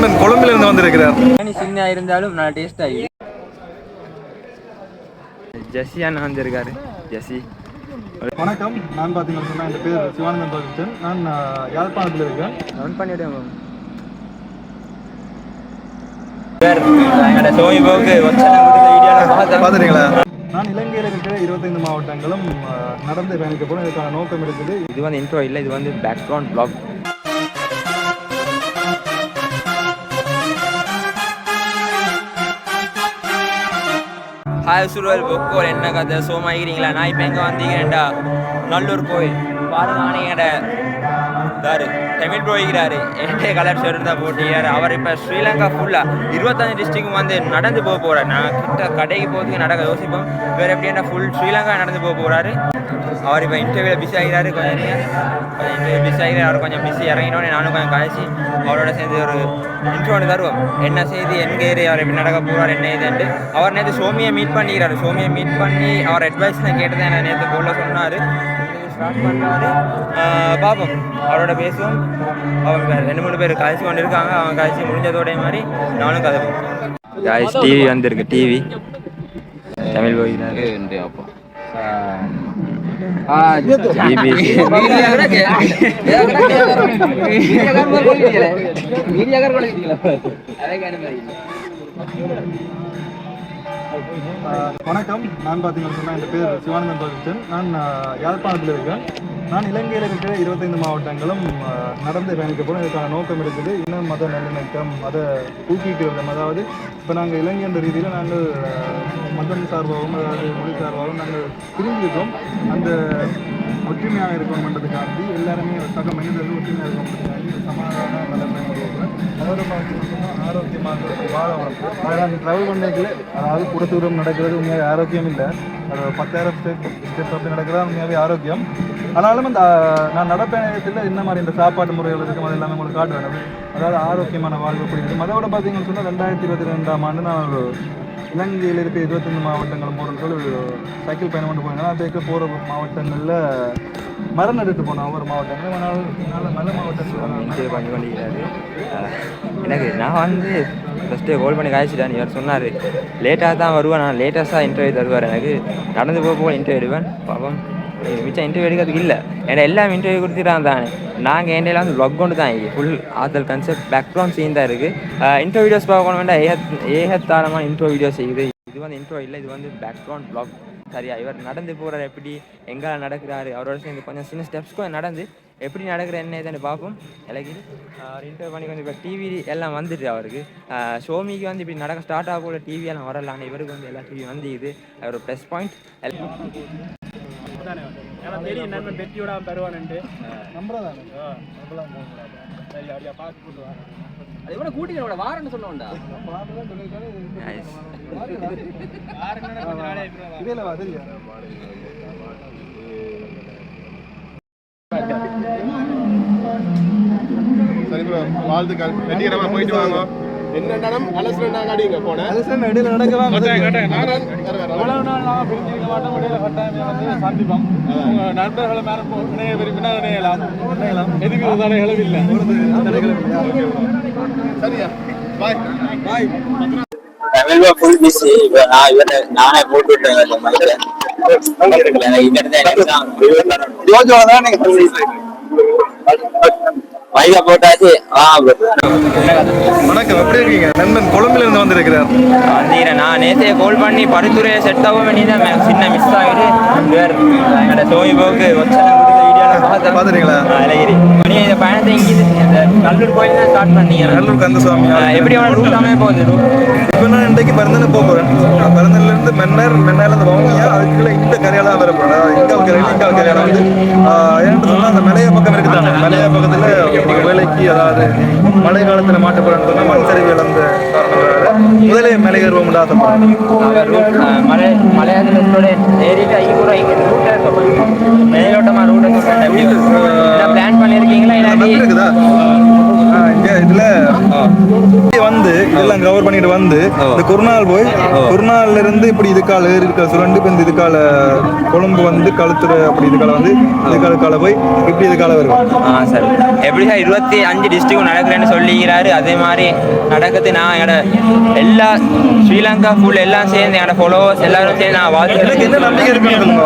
நண்பன் கொழும்பிலிருந்து வந்திருக்கிறார். சின்ன இருந்தாலும் நல்லா டேஸ்ட் ஆகி. ஜெஸி அண்ணா வந்திருக்காரு. ஜெஸி வணக்கம். நான் பார்த்தீங்கன்னு சொன்னால் என் பேர் சிவானந்தன் பாகிஸ்தான். நான் யாழ்ப்பாணத்தில் இருக்கேன். ரன் பண்ணிவிட்டேன் எங்களோட சோமிபோக்கு பார்த்துட்டீங்களா? நான் இலங்கையில் இருக்கிற 25 மாவட்டங்களும் நடந்து பயணிக்க போகிறோம். இதுக்கான நோக்கம் இருக்குது. இது வந்து இன்ட்ரோ இல்லை, இது வந்து பேக்ரவுண்ட் பிளாக். ஹாய் சுருவல் பொக்கோல் என்ன கதை சோமாகிறீங்களா? நான் இப்போ எங்கே வந்தீங்கடா நல்லூர் கோயில் பாருங்க. ஆனீங்கட தாரு தமிழ் போய்கிறாரு. என்கிட்ட கலர் ஷர்ட் தான் போட்டிக்கிறாரு. அவர் இப்போ ஸ்ரீலங்கா ஃபுல்லாக 25 டிஸ்ட்ரிக்ட் வந்து நடந்து போக போகிறார். நான் கிட்ட கடைக்கு போகிறதுக்கு நடக்க யோசிப்போம். வேறு எப்படின்னா ஃபுல் ஸ்ரீலங்கா நடந்து போக போகிறாரு. அவர் இப்போ இன்டர்வியூவில் பிஸி ஆகிறாரு. கொஞ்சம் இன்டர்வியூ பிஸி ஆகிறார். அவர் கொஞ்சம் பிஸி இறங்கினோடனே நானும் கொஞ்சம் கழிச்சு அவரோட சேர்ந்து ஒரு இன்ட்ரோ ஒன்று தருவோம். என்ன செய்தி, எங்கே ஏறி அவர் எப்படி நடக்க போகிறார், என்ன இதுன்ட்டு. அவர் நேற்று சோமியை மீட் பண்ணிக்கிறாரு. சோமியை மீட் பண்ணி அவர் அட்வைஸ்லாம் கேட்டதான் என்ன நேற்று போல சொன்னார். ஸ்டார்ட் பண்ணுறாரு. பார்ப்போம், அவரோட பேசுவோம். அவங்க 2-3 பேர் கழிச்சு கொண்டு இருக்காங்க. அவங்க கழிச்சு முடிஞ்சதோடைய மாதிரி நானும் கதைப்போம். காய்ஸ் டிவி வந்திருக்கு. டிவி தமிழ் போகிறாரு. அப்போ வணக்கம். நான் பார்த்தீங்கன்னு சொன்னால் என் பேர் சிவானந்தன் பாகிஸ்தான். நான் யாழ்ப்பாணத்தில் இருக்கேன். நான் இலங்கையில் இருக்கிற 25 மாவட்டங்களும் நடந்து பயணிக்க போகிறோம். இதுக்கான நோக்கம் இருக்குது. இன்னும் மத நல்லிணக்கம், அதை ஊக்குவிக்கிறது. அதாவது இப்போ நாங்கள் இலங்கை என்ற ரீதியில் நாங்கள் மதம் சார்பாகவும் அதாவது மொழி சார்பாகவும் நாங்கள் பிரிஞ்சிருக்கோம். அந்த ஒற்றுமையாக இருக்கணுன்றதுக்காண்டி எல்லாருமே சக மனிதர்கள் ஒற்றுமையாக இருக்கணுன்றதுக்காண்டி சமாதான நிலைமை அதோட பார்த்தீங்கன்னா ஆரோக்கியமாக வாழ வளர்ப்பு. நான் ட்ராவல் பண்ணிக்கல, அதாவது கூட தூரம் நடக்கிறது உண்மையாக ஆரோக்கியம் இல்லை. அது 10,000 ஸ்டெப்ஸ் அப்படி நடக்கிறதா உண்மையாகவே ஆரோக்கியம். ஆனாலும் இந்த நான் நடப்பயணத்தில் என்ன மாதிரி இந்த சாப்பாட்டு முறைகள் இருக்கும் அது எல்லாமே உங்களுக்கு காட்ட வேணும். அதாவது ஆரோக்கியமான வாழ்வு எப்படி இருக்கும். அதோட பார்த்தீங்கன்னு சொன்னால் 2022ஆம் ஆண்டு நான் ஒரு இலங்கையில் இருக்க 25 மாவட்டங்கள் போகிறதுக்கு ஒரு சைக்கிள் பயணம் கொண்டு போனாங்க. அதுக்கு போகிற மாவட்டங்களில் மரம் எடுத்து போனோம். ஒவ்வொரு மாவட்டங்களும் நல்ல மாவட்டங்கள் பண்ணி பண்ணிக்கிறாரு. எனக்கு நான் வந்து ஃபஸ்ட்டு கால் பண்ணி காய்ச்சிட்டேன். இவர் சொன்னார் லேட்டாக தான் வருவேன், நான் லேட்டஸ்ட்டாக இன்டர்வியூ தருவார். எனக்கு நடந்து போக இன்டர்வியூ எடுவேன். பாப்போம், மிச்சம் இன்டர்வியூ எடுக்கிறதுக்கு இல்லை. ஏன்னா எல்லாம் இன்டர்வியூ கொடுத்துட்டான் தானே. நாங்கள் என்டையில் வந்து வ்ளாக் கொண்டு தான் ஃபுல் ஆத்தல் கன்செப்ட் பேக்ரவுண்ட் சீன் தான் இருக்குது. இன்ட்ரோ வீடியோஸ் பார்க்கணும் வேண்டாம். ஏகத்தாரமான இன்ட்ரோ வீடியோஸ் செய்யுது. இது வந்து இன்ட்ரோ இல்லை, இது வந்து பேக்ரவுண்ட் வ்ளாக். சரியா, இவர் நடந்து போகிறார், எப்படி எங்கே நடக்கிறாரு, அவரோட சேர்ந்து கொஞ்சம் சின்ன ஸ்டெப்ஸ்க்கும் நடந்து எப்படி நடக்கிற என்ன ஏதானு பார்ப்போம். எனக்கு அவர் இன்டர்வியூ பண்ணி கொஞ்சம் இப்போ டிவி எல்லாம் வந்துட்டு அவருக்கு ஷோமிக்கு வந்து இப்படி நடக்க ஸ்டார்ட் ஆக கூட டிவி எல்லாம் வரலான்னு இவருக்கு வந்து எல்லா டிவி வந்து இது ஒரு ப்ளஸ் பாயிண்ட். தெரியும் நண்பன் வெற்றியோட தருவானுட்டு நம்புறதானே அது எவ்வளோ கூட்டிகளோட வாரன்னு சொன்னோம்டா. சரி ப்ரோ, வாழ்த்துக்கள். வெற்றிகரமா போயிட்டு வாங்க. என்னடாலும் அலசல் நான் அடிங்க போனேன். அலசல் இடையில நடக்கவா எவ்வளவு நாள் நான் பிரிஞ்சிருக்க மாட்டோம். இடையில கட்டாயமே வந்து சந்திப்போம். உங்க நண்பர்களை மேலும் இணைய விரும்பினா இணையலாம். எதுக்கு ஒரு தடை இழவில்லை. சரியா, பாய் பாய். தமிழ்வா ஃபுல் பிஸி. நானே போட்டுவிட்டேன். மைகா போட்டாச்சு. வணக்கம், எப்படி இருக்கீங்க? நண்பன் கொழும்பிலிருந்து வந்திருக்கிறார். வந்தீங்க. நான் நேற்றைய கால் பண்ணி பரிந்துரையை செட் ஆகும் வேண்டியதான் சின்ன மிஸ் ஆகிடு. எங்களோட சோமிபோக்கு பார்த்துட்டீங்களா? அழகிரி நீங்கள் இந்த பயணத்தை இங்கே இந்த நல்லூர் கோயில் தான் ஸ்டார்ட் பண்ணீங்க. நல்லூர் கந்தசுவாமி எப்படி அவனோட ரூட்டாமே போகுது. இப்போ நான் இன்றைக்கு பிறந்தன போக போகிறேன். பிறந்தலேருந்து மென்னாலேருந்து வாங்கியா அதுக்குள்ளே இந்த கரையாளாக வரப்போகிறேன். இங்கால் கரையாளம் வந்து ஏன்னு சொன்னால் அந்த மலைய பக்கம் இருக்குதாங்க. மலைய பக்கத்தில் வேலைக்கு அதாவது மழை காலத்தில் மாட்டப்படுறேன்னு சொன்னால் மண் சரிவு இழந்த காரணமாக முதலே மலை ஏறுவோம் மலையாளத்தோட ஏறிட்டு ஐக்கு கூட இங்கே ரூட்டை மேலோட்டமாக ரூட்டை பிளான் பண்ணியிருக்கீங்களா? இருக்குதா? இதுல வந்து இதெல்லாம் கவர் பண்ணிட்டு வந்து இந்த குருநாள் போய் குருநாள்ல இருந்து இப்படி இதுக்கால ஏறி இருக்க சுரண்டு இப்ப இந்த இதுக்கால கொழும்பு வந்து கழுத்துற அப்படி இதுக்கால வந்து இதுக்கால போய் இப்படி இதுக்கால வருவோம். சார் எப்படி சார் 25 டிஸ்ட்ரிக்ட் நடக்கிறேன்னு சொல்லிக்கிறாரு. அதே மாதிரி நடக்குது. நான் என்னோட எல்லா ஸ்ரீலங்கா ஃபுல் எல்லாம் சேர்ந்து என்னோட ஃபாலோவர்ஸ் எல்லாரும் சேர்ந்து நான் வாழ்த்து. எனக்கு என்ன நம்பிக்கை இருக்குன்னு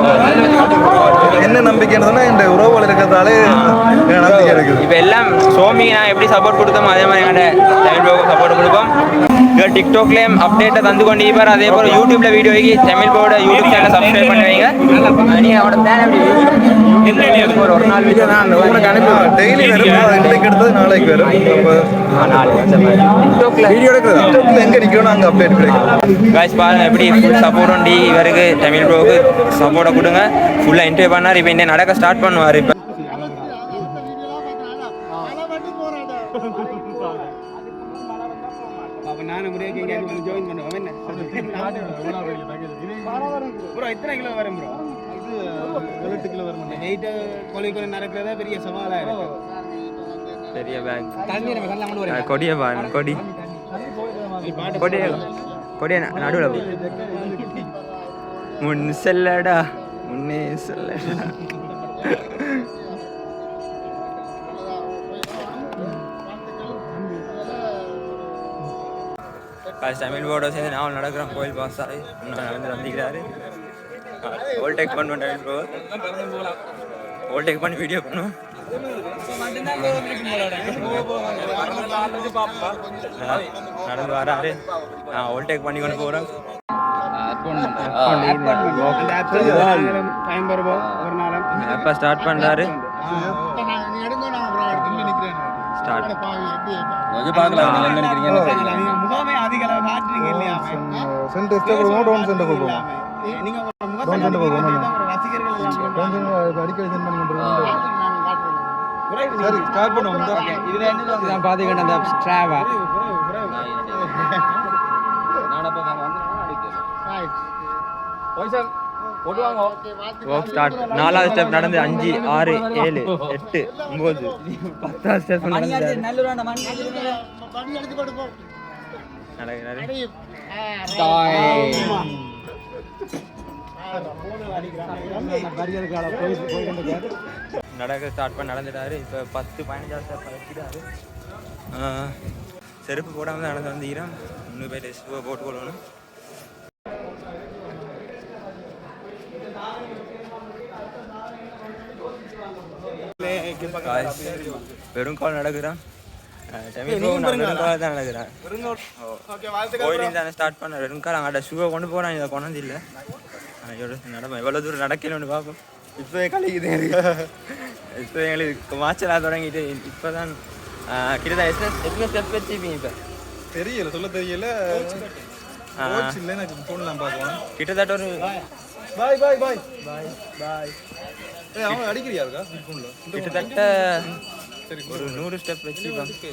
என்ன நம்பிக்கைன்னு சொன்னா இந்த உறவுகள் இருக்கிறதாலே நம்பிக்கை இருக்குது. இப்போ எல்லாம் சோமி நான் எப்படி சப்போர்ட் கொடுத்தோமோ அதே மாதிரி என்னோட தமிழ் ப்ரோக்கு சப்போர்ட் கொடுப்போம். இப்போ டிக்டாக்லேயும் அப்டேட்டை தந்து கொண்டு இருப்பார். அதே போல் யூடியூப்ல வீடியோக்கு தமிழ் ப்ரோட யூடியூப் சேனலை சப்ஸ்கிரைப் பண்ணி வைங்க. நீங்கள் அவட ஒரு நாள் வீடியோ தான் உங்களுக்கு அனுப்பி டெய்லி வரும். இன்றைக்கு எடுத்தது நாளைக்கு வரும். டிக்டாக்ல வீடியோ எடுக்கிறது டிக்டாக்ல எங்கே நிற்கிறோம் அங்கே அப்டேட் கிடைக்கும். காய்ஸ் பாருங்க எப்படி ஃபுல் சப்போர்ட் உண்டு இவருக்கு. தமிழ் ப்ரோக்கு சப்போர்ட்டை கொடுங்க. ஃபுல்லாக இன்டர்வியூ பண்ணார். இப்போ இந்த நடக்க ஸ்டார்ட் பண்ணுவார். இப்போ நானும் ஜாயின் பண்ணுவோம். என்ன ப்ரோ எத்தனை கிலோ வரும் ப்ரோ? இது 8 கிலோ வரும். வெயிட் கொலை நடக்கிறதா பெரிய சவாலாக இருக்கு. பெரிய பேக் கொடிய பாருங்க. கொடிய நடுவில் முன் செல்லடா முன்னே செல்லடா. தமிழ் போர்டோ சேர்ந்து நான் நடக்கிறோம். கோயில் பாஸ் ஆகி நடந்து வந்துக்கிறாரு. ஓல்டேக் பண்ணுவேன். ஓல்டேக் பண்ணி வீடியோ பண்ணுவோம். நடந்து வராரு. நான் ஓல்டேக் பண்ணி கொண்டு போகிறேன். எப்போ ஸ்டார்ட் பண்ணுறாரு? ஸ்டார்ட் முகாமே அதிக காட்டுறீங்க இல்லையா? சென்டர் டவுன் சென்டர் போவோம். நீங்க டவுன் சென்டர் போவோம். ரசிகர்கள் அடிக்கடி சென்ட் பண்ணி கொண்டிருக்கோம். சரி ஸ்டார்ட் பண்ணுவோம். இதுல என்ன பாத்தீங்கன்னா அந்த ஸ்ட்ராவா வாக் ஸ்டார்ட். 4வது ஸ்டெப் நடந்து 5 6 7 8 9 10வது ஸ்டெப் நடந்து நடக்க ஸ்டார்ட் பண்ணி நடந்துட்டாரு. இப்போ 10-15 ஸ்டெப் வச்சுட்டாரு. செருப்பு போடாமல் நடந்து வந்துக்கிறோம். இன்னும் போய் டெஸ்ட் போட்டு கொள்ளணும். வெறும் கால் நடக்குறான். தான் நடக்குறான். கோயிலையும் தானே ஸ்டார்ட் பண்ண வெறும் கால் அங்கே ஷூவை கொண்டு போகிறான். இதை கொண்டு இல்லை. நடப்பேன் எவ்வளோ தூரம் நடக்கணும்னு பார்ப்போம். இப்போவே கழிக்குது எனக்கு. இப்போ எங்களுக்கு மாச்சலாக தொடங்கிட்டு இப்போ தான் கிட்டத்தட்ட எத்தனை ஸ்டெப் வச்சுப்பீங்க? இப்போ தெரியல, சொல்ல தெரியல. ஃபோன்லாம் பார்க்கலாம். கிட்டத்தட்ட ஒரு பாய் பாய் பாய் பாய் பாய். அவன் அடிக்கிறியா இருக்கா ஃபோன்ல? கிட்டத்தட்ட ஒரு 100 ஸ்டெப் வச்சு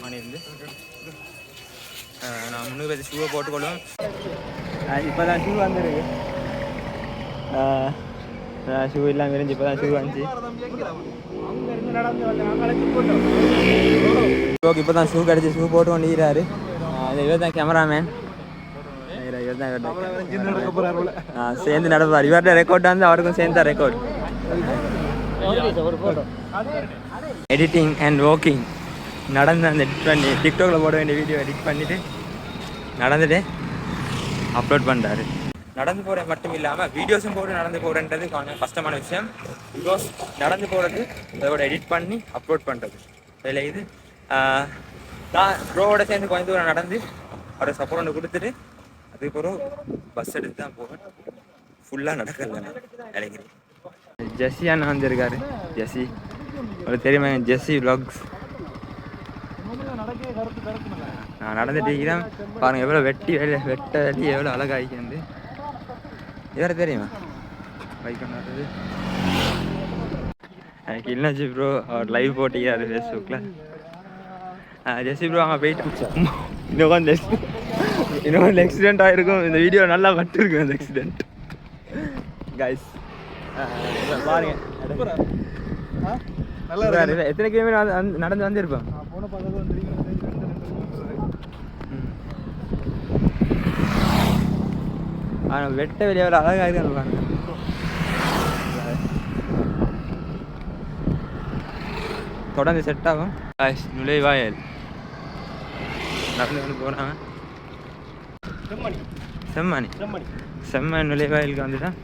பண்ணியிருந்து நான் 300 பேர் ஷூவை போட்டுக்கொள்ளும். இப்போ தான் ஷூ வந்துருக்கு. ஷூ இல்லாமல் இருந்துச்சு. இப்போ தான் ஷூ வந்துச்சு. இப்போ தான் ஷூ கிடச்சி ஷூ போட்டு கொண்டிருக்கிறாரு. இவர் தான் கேமராமேன். சேர்ந்து நடப்பார். இவர்கிட்ட ரெக்கார்ட் வந்து அவருக்கும் சேர்ந்து தான் ரெக்கார்ட். எடிட்டிங் அண்ட் வாக்கிங் நடந்து அந்த எடிட் பண்ணி டிக்டாக்ல போட வேண்டிய வீடியோ எடிட் பண்ணிவிட்டு நடந்துட்டு அப்லோட் பண்ணுறாரு. நடந்து போகிறது மட்டும் இல்லாமல் வீடியோஸும் போட்டு நடந்து போகிறன்றது கொஞ்சம் கஷ்டமான விஷயம். பிகாஸ் நடந்து போகிறது அதோட எடிட் பண்ணி அப்லோட் பண்ணுறது இதில் இது நான் ப்ரோவோட சேர்ந்து கொஞ்சம் தூரம் நடந்து அவரை சப்போர்ட் ஒன்று கொடுத்துட்டு அதுக்கப்புறம் பஸ் எடுத்து தான் போவேன். ஃபுல்லாக நடக்கல நான் இறங்கிறேன். ஜெஸ்ஸி அண்ணா வந்துருக்காரு. ஜெஸ்ஸி உங்களுக்கு தெரியுமா? ஜெஸ்ஸி vlogs. நான் நடந்துட்டு இருக்கிறேன். பாருங்கள் எவ்வளோ வெட்டி எவ்வளோ அழகாகிக்கிறது. இவரை தெரியுமா? பைக் கொண்டாடுறது எனக்கு இல்லைச்சு ப்ரோ. அவர் லைவ் போட்டிக்கிறாரு ஃபேஸ்புக்கில். ஜெஸ்ஸி ப்ரோ அங்கே போயிட்டு இன்னும் கொஞ்சம் ஆக்சிடென்ட் ஆகிருக்கும். இந்த வீடியோ நல்லா பட்டுருக்கும் அந்த ஆக்சிடென்ட். கைஸ் பாருங்க நல்லா எத்தனை கிலோமீட்டர் நடந்து வந்திருப்பேன். போன 10 ஆனால் வெட்ட வெளியே ஒரு அழகாக இருக்கு பாருங்க. தொடர்ந்து செட் ஆகும். நுழைவாயல் நடந்து கொண்டு போகிறாங்க. செம்மணி நுழைவாயிலுக்கு வந்துட்டோம்.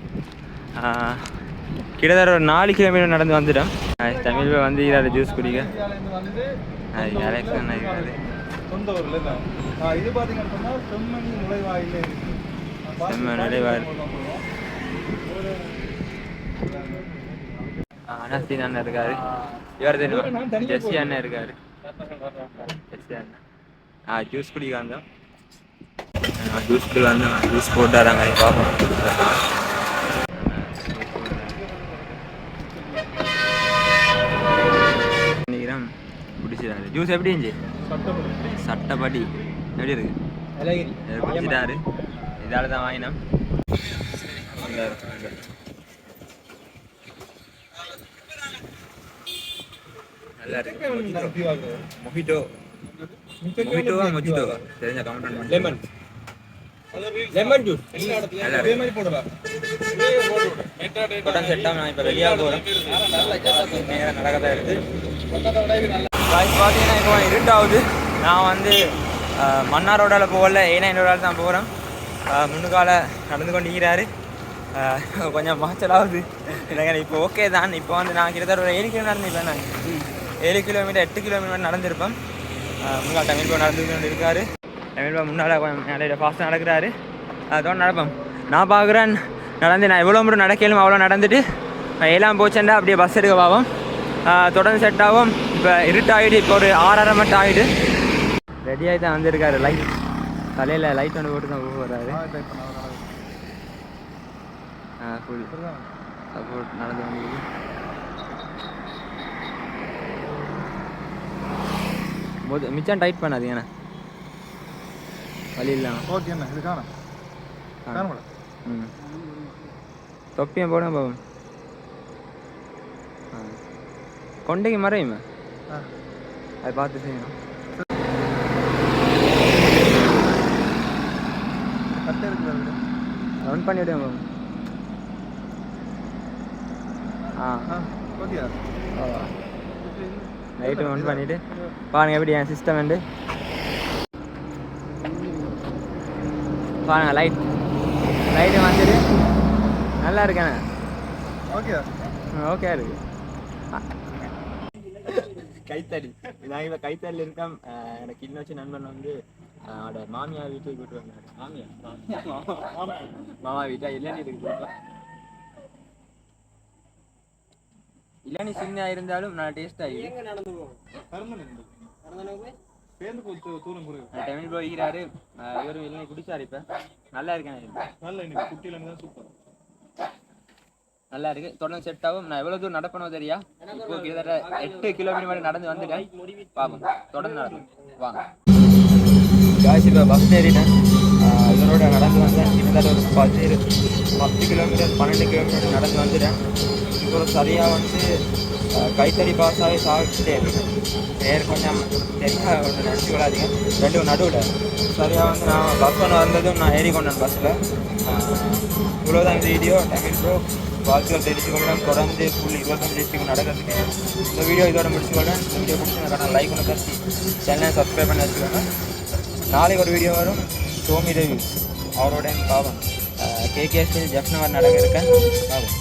கிட்டத்தட்ட ஒரு 4 கிலோமீட்டர் நடந்து வந்துட்டோம். தமிழ் வந்து இதில் ஜூஸ் குடிக்க எலெக்ஷன் ஆகிருக்காது. சொந்த ஊர்ல இது பார்த்தீங்கன்னு சொன்னால் செம்மணி நுழைவாயில். செம்மணி நுழைவாயில். அனஸ்தீன் அண்ணன் இருக்காரு. இவர் தெரியுமா? ஜெஸ்ஸி அண்ணன் இருக்காரு. ஜெஸ்ஸி அண்ணன் ஜூஸ் குடிக்க வந்தோம். ஜூஸ்க்கு வந்து ஜூஸ் போட்டாராங்க பார்ப்போம். குடிச்சிடாரு. ஜூஸ் எப்படி இருந்துச்சு? சட்டப்படி எப்படி இருக்கு? குடிச்சிட்டாரு. இதால தான் வாங்கினோம். நல்லா இருக்கு. மொஹிட்டோ மொஹிட்டோவா மொஜிட்டோவா தெரிஞ்ச கமெண்ட் லெமன் ஜூஸ் அதே மாதிரி போடுவா. உடனே செட் ஆகும். நான் இப்போ வெளியாக போகிறேன். நேரம் நடக்கதான் இருக்குது. பார்த்தீங்கன்னா இப்போ இருட்டாகுது. நான் வந்து மன்னார் ரோடால் போகல, ஏன்னா என்னோட தான் போகிறேன். முன்னுக்கால நடந்து கொண்டிருக்கிறாரு. கொஞ்சம் மாச்சலாகுது எனக்கு. இப்போ ஓகே தான். இப்போ வந்து நான் கிட்டத்தட்ட ஒரு 7 கிலோமீட்டர் நடந்துருப்பேன். நான் 7 கிலோமீட்டர் 8 கிலோமீட்டர் நடந்திருப்பேன். முன்னாள் தமிழ் பா நடந்து கொண்டு இருக்காரு. தமிழ் பா முன்னால் கொஞ்சம் நிறைய ஃபாஸ்ட்டாக நடக்கிறாரு. அதோட நடப்பேன். நான் பார்க்குறேன் நடந்து. நான் எவ்வளோ முறை நடக்கலும் அவ்வளோ நடந்துட்டு 7 போச்சேன்டா அப்படியே பஸ் எடுக்க பாவோம். தொடர்ந்து செட் ஆகும். இப்போ இருட்டாகிட்டு இப்போ ஒரு 6:30 மட்டும் ஆகிட்டு ரெடியாகி தான் வந்திருக்காரு. லைட் தலையில் லைட் ஒன்று போட்டு தான் போகிறாரு. ஃபுல் சப்போர்ட் நடந்து வந்து மிச்சம் டைட் பண்ணாதீங்கண்ணா. வழி இல்லாம ஓகே அண்ணா. இது காணும் தொப்பியும் போட போகும். கொண்டைக்கு மறையுமே அதை பார்த்து செய்யணும். ரன் பண்ணி விடுங்க. லைட்டு ஒன் பண்ணிவிட்டு பாருங்க எப்படி என் சிஸ்டம் வந்து பாருங்க. லைட்டு வந்துட்டு நல்லா இருக்கேண்ணே. ஓகே ஓகே இருக்கு. கைத்தறி நான் இப்போ கைத்தறியில் இருக்கேன். எனக்கு இன்னும் வச்சு நண்பன் வந்து அவனோட மாமியார் வீட்டுக்கு கூப்பிட்டு வந்தார். மாமா வீட்டா இளநீ இருக்கு. இளநீ சின்ன இருந்தாலும் நல்லா டேஸ்ட் ஆகிடும். தமிழ் போய்கிறாரு. இவரும் இளநீ குடிச்சாரு. இப்போ நல்லா இருக்கேன். நல்லா இருக்கு. தொடர்ந்து செட் ஆகும். நான் எவ்வளோ தூரம் நடப்பணும் தெரியா? இப்போ கிட்டத்தட்ட 8 கிலோமீட்டர் மாதிரி நடந்து வந்துட்டேன். பார்ப்போம். தொடர்ந்து நடக்கும் வாங்க. இப்போ பஸ் ஏறிட்டேன். இதனோட நடந்து வந்தேன். கிட்டத்தட்ட ஒரு 10 கிலோமீட்டர் 12 கிலோமீட்டர் நடந்து வந்துட்டேன். இப்போ சரியாக வந்து கைத்தறி பாஸாகவே சாப்பிட்டேன். வேறு கொஞ்சம் தெரியா ஒன்று நினச்சி விடாதீங்க. 2 நடுவில் சரியாக வந்து நான் பஸ் ஒன்று வந்ததும் நான் ஏறி கொண்டேன் பஸ்ஸில். இவ்வளோதான் இந்த வீடியோ. தமிழ் ப்ரோ வாழ்த்துக்கள் தெரிவித்துக்கொள்கிறேன். தொடர்ந்து ஃபுல் 25 டிஸ்ட்ரிக்ட் நடக்கிறதுக்கு இந்த வீடியோ இதோட முடிச்சுக்கொள்கிறேன். இந்த வீடியோ பிடிச்சிருக்கேன். லைக் ஒன்று கட்டி சேனலை சப்ஸ்கிரைப் பண்ணி வச்சுக்கோங்க. நாளைக்கு ஒரு வீடியோ வரும். சோமி ரிவ்யூஸ் அவரோட பாவம் கேகேஎஸ்டில் ஜெஃப்னவர் நடக்க இருக்கேன். பாவம்